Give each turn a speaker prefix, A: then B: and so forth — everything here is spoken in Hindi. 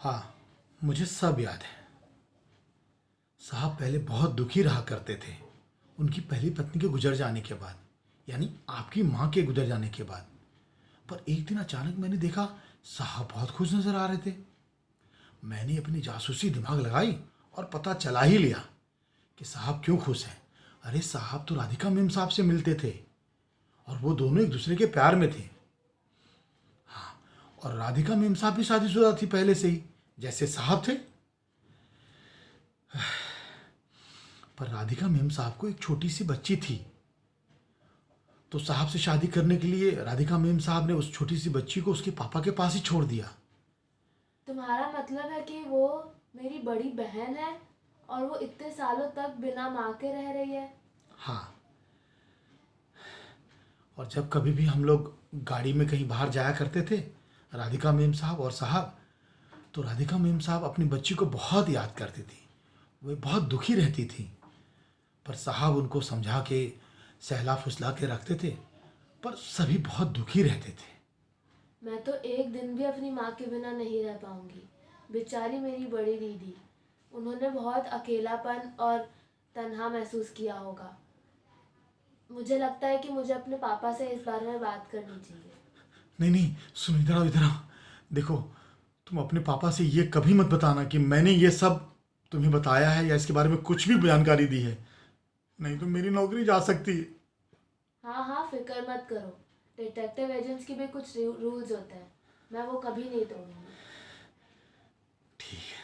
A: हाँ, मुझे सब याद है। साहब पहले बहुत दुखी रहा करते थे उनकी पहली पत्नी के गुजर जाने के बाद, यानी आपकी माँ के गुजर जाने के बाद। पर एक दिन अचानक मैंने देखा साहब बहुत खुश नजर आ रहे थे। मैंने अपनी जासूसी दिमाग लगाई और पता चला ही लिया कि साहब क्यों खुश हैं। अरे साहब तो राधिका मेम साहब से मिलते थे और वो दोनों एक दूसरे के प्यार में थे। और राधिका मेम साहब भी शादीशुदा थी पहले से ही, जैसे साहब थे। पर राधिका मेम साहब को एक छोटी सी बच्ची थी, तो साहब से शादी करने के लिए राधिका मेम साहब ने उस छोटी सी बच्ची को उसके पापा के पास ही छोड़ दिया।
B: तुम्हारा मतलब है कि वो मेरी बड़ी बहन है और वो इतने सालों तक बिना माँ के रह रही है?
A: हाँ, और जब कभी भी हम लोग गाड़ी में कहीं बाहर जाया करते थे, राधिका मेम साहब और साहब, तो राधिका मेम साहब अपनी बच्ची को बहुत याद करती थी। वे बहुत दुखी रहती थी, पर साहब उनको समझा के सहला फुसला के रखते थे, पर सभी बहुत दुखी रहते थे।
B: मैं तो एक दिन भी अपनी माँ के बिना नहीं रह पाऊंगी। बेचारी मेरी बड़ी दीदी, उन्होंने बहुत अकेलापन और तन्हा महसूस किया होगा। मुझे लगता है कि मुझे अपने पापा से इस बारे में बात करनी चाहिए।
A: नहीं नहीं, सुनो, इधर आओ, इधर आओ। देखो, तुम अपने पापा से ये कभी मत बताना कि मैंने ये सब तुम्हें बताया है या इसके बारे में कुछ भी जानकारी दी है, नहीं तो मेरी नौकरी जा सकती है।
B: हाँ हाँ, फिक्र मत करो। डिटेक्टिव एजेंट्स की भी कुछ रूल्स होते हैं, मैं वो कभी नहीं तोड़ूंगी।
A: ठीक है।